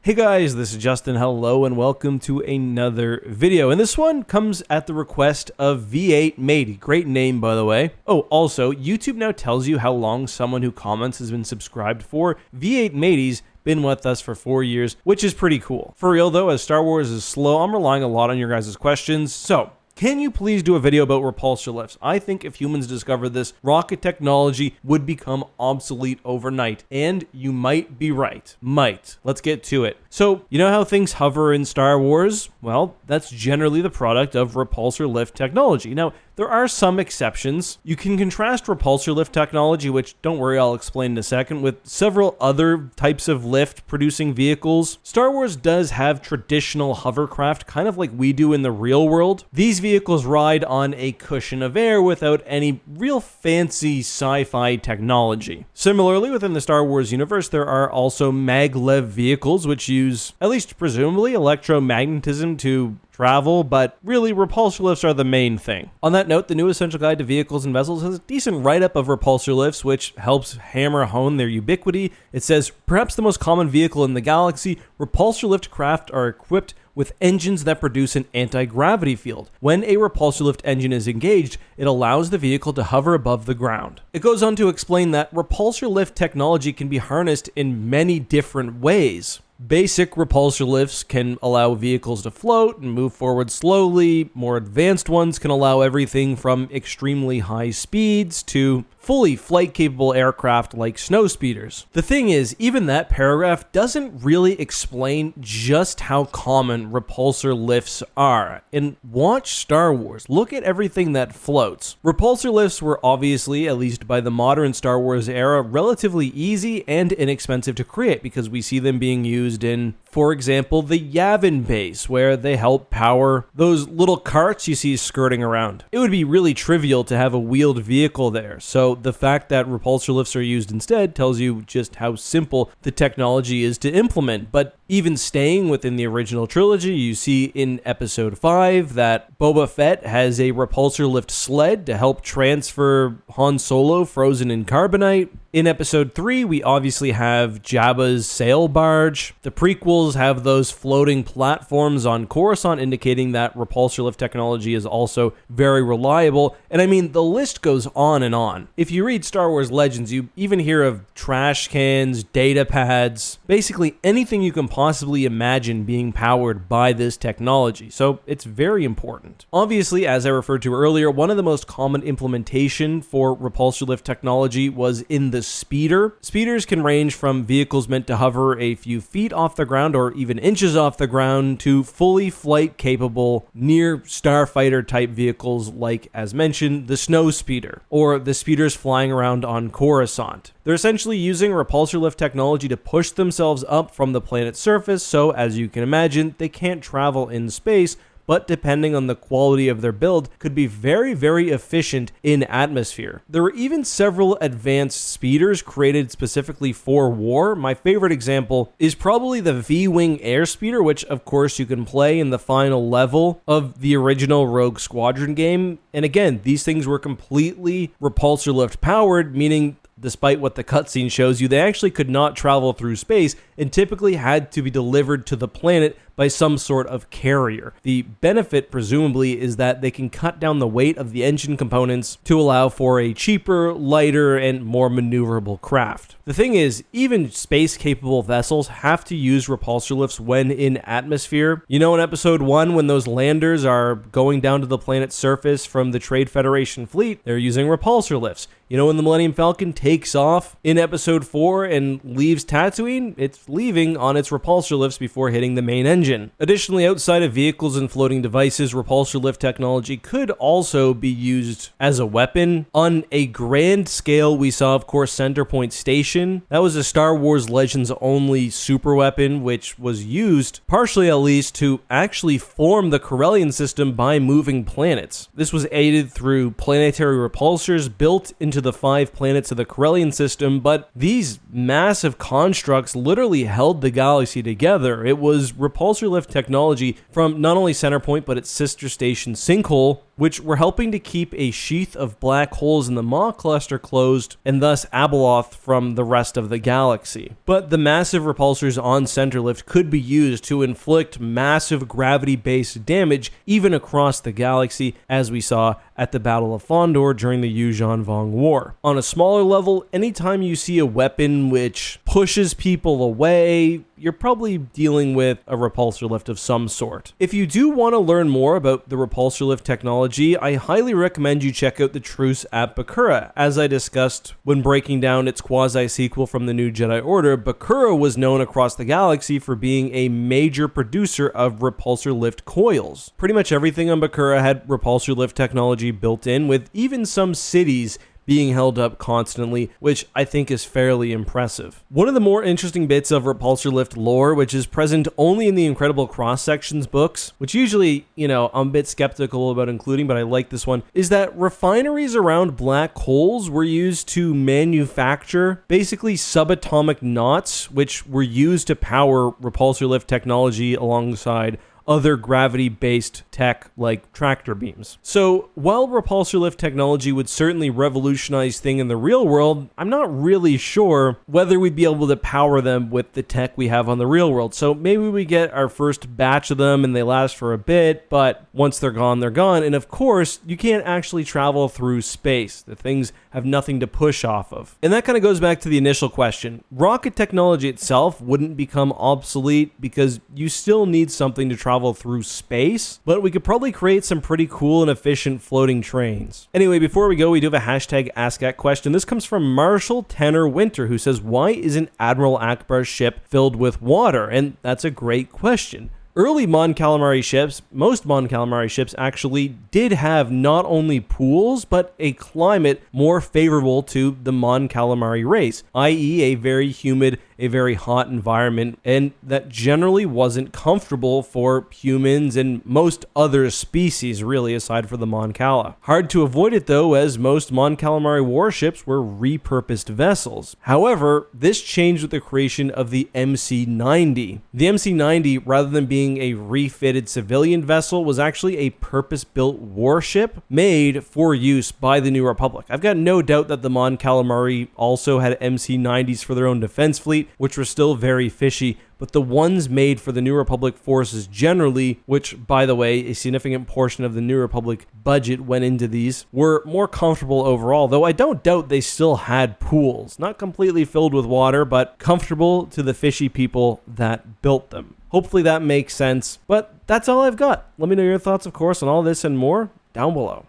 Hey guys, this is Justin. Hello and welcome to another video. And this one comes at the request of V8 Matey. Great name, by the way. Oh, also, YouTube now tells you how long someone who comments has been subscribed for. V8 Matey's been with us for 4 years, which is pretty cool. For real though, as Star Wars is slow, I'm relying a lot on your guys' questions. So, can you please do a video about repulsor lifts? I think if humans discovered this, rocket technology would become obsolete overnight. And you might be right. Might. Let's get to it. So, you know how things hover in Star Wars? Well, that's generally the product of repulsor lift technology. Now, there are some exceptions. You can contrast repulsor lift technology, which, don't worry, I'll explain in a second, with several other types of lift producing vehicles. Star Wars does have traditional hovercraft, kind of like we do in the real world. These vehicles ride on a cushion of air without any real fancy sci-fi technology. Similarly, within the Star Wars universe, there are also maglev vehicles, which use, at least presumably, electromagnetism to travel, but really repulsor lifts are the main thing. On that note, the new Essential Guide to Vehicles and Vessels has a decent write-up of repulsor lifts, which helps hammer home their ubiquity. It says, perhaps the most common vehicle in the galaxy, repulsor lift craft are equipped with engines that produce an anti-gravity field. When a repulsor lift engine is engaged, it allows the vehicle to hover above the ground. It goes on to explain that repulsor lift technology can be harnessed in many different ways. Basic repulsor lifts can allow vehicles to float and move forward slowly. More advanced ones can allow everything from extremely high speeds to fully flight-capable aircraft like snow speeders. The thing is, even that paragraph doesn't really explain just how common repulsor lifts are. And watch Star Wars. Look at everything that floats. Repulsor lifts were obviously, at least by the modern Star Wars era, relatively easy and inexpensive to create because we see them being used in, for example, the Yavin base, where they help power those little carts you see skirting around. It would be really trivial to have a wheeled vehicle there, so the fact that repulsor lifts are used instead tells you just how simple the technology is to implement. But even staying within the original trilogy, you see in episode 5 that Boba Fett has a repulsor lift sled to help transfer Han Solo frozen in carbonite. In episode 3, we obviously have Jabba's sail barge. The prequels have those floating platforms on Coruscant, indicating that repulsor lift technology is also very reliable. And I mean, the list goes on and on. If you read Star Wars Legends, you even hear of trash cans, data pads, basically anything you can possibly imagine being powered by this technology. So it's very important. Obviously, as I referred to earlier, one of the most common implementation for repulsor lift technology was in the speeder. Speeders can range from vehicles meant to hover a few feet off the ground or even inches off the ground to fully flight capable near starfighter type vehicles like, as mentioned, the snow speeder or the speeders flying around on Coruscant. They're essentially using repulsor lift technology to push themselves up from the planet's surface, so as you can imagine, they can't travel in space, but depending on the quality of their build, could be very, very efficient in atmosphere. There were even several advanced speeders created specifically for war. My favorite example is probably the V-Wing air speeder, which of course you can play in the final level of the original Rogue Squadron game. And again, these things were completely repulsor lift powered, meaning despite what the cutscene shows you, they actually could not travel through space and typically had to be delivered to the planet by some sort of carrier. The benefit, presumably, is that they can cut down the weight of the engine components to allow for a cheaper, lighter, and more maneuverable craft. The thing is, even space-capable vessels have to use repulsor lifts when in atmosphere. You know, in episode 1, when those landers are going down to the planet's surface from the Trade Federation fleet, they're using repulsor lifts. You know, when the Millennium Falcon takes off in episode 4 and leaves Tatooine, it's leaving on its repulsor lifts before hitting the main engine. Additionally, outside of vehicles and floating devices, repulsor lift technology could also be used as a weapon. On a grand scale, we saw, of course, Centerpoint Station. That was a Star Wars Legends only super weapon, which was used, partially at least, to actually form the Corellian system by moving planets. This was aided through planetary repulsors built into the 5 planets of the Corellian system, but these massive constructs literally held the galaxy together. It was repulsor lift technology from not only Centerpoint, but its sister station Sinkhole, which were helping to keep a sheath of black holes in the Mach cluster closed, and thus Abeloth from the rest of the galaxy. But the massive repulsors on Centerlift could be used to inflict massive gravity-based damage even across the galaxy, as we saw at the Battle of Fondor during the Yuuzhan Vong War. On a smaller level, anytime you see a weapon which pushes people away, you're probably dealing with a repulsor lift of some sort. If you do want to learn more about the repulsor lift technology, I highly recommend you check out the Truce at Bakura. As I discussed when breaking down its quasi-sequel from the New Jedi Order, Bakura was known across the galaxy for being a major producer of repulsor lift coils. Pretty much everything on Bakura had repulsor lift technology built in, with even some cities being held up constantly, which I think is fairly impressive. One of the more interesting bits of repulsor lift lore, which is present only in the Incredible Cross-Sections books, which usually, I'm a bit skeptical about including, but I like this one, is that refineries around black holes were used to manufacture basically subatomic knots, which were used to power repulsor lift technology alongside other gravity-based tech like tractor beams. So while repulsor lift technology would certainly revolutionize things in the real world, I'm not really sure whether we'd be able to power them with the tech we have on the real world. So maybe we get our first batch of them and they last for a bit, but once they're gone, they're gone. And of course, you can't actually travel through space. The things have nothing to push off of. And that kind of goes back to the initial question. Rocket technology itself wouldn't become obsolete because you still need something to travel through space, but we could probably create some pretty cool and efficient floating trains. Anyway, before we go, we do have a hashtag AskAt question. This comes from Marshall Tanner Winter, who says, why isn't Admiral Akbar's ship filled with water? And that's a great question. Early Mon Calamari ships, most Mon Calamari ships actually did have not only pools, but a climate more favorable to the Mon Calamari race, i.e. a very humid, a very hot environment, and that generally wasn't comfortable for humans and most other species, really, aside from the Mon Cala. Hard to avoid it, though, as most Mon Calamari warships were repurposed vessels. However, this changed with the creation of the MC-90. The MC-90, rather than being a refitted civilian vessel, was actually a purpose-built warship made for use by the New Republic. I've got no doubt that the Mon Calamari also had MC-90s for their own defense fleet, which were still very fishy, but the ones made for the New Republic forces generally, which, by the way, a significant portion of the New Republic budget went into these, were more comfortable overall, though I don't doubt they still had pools. Not completely filled with water, but comfortable to the fishy people that built them. Hopefully that makes sense, but that's all I've got. Let me know your thoughts, of course, on all this and more down below.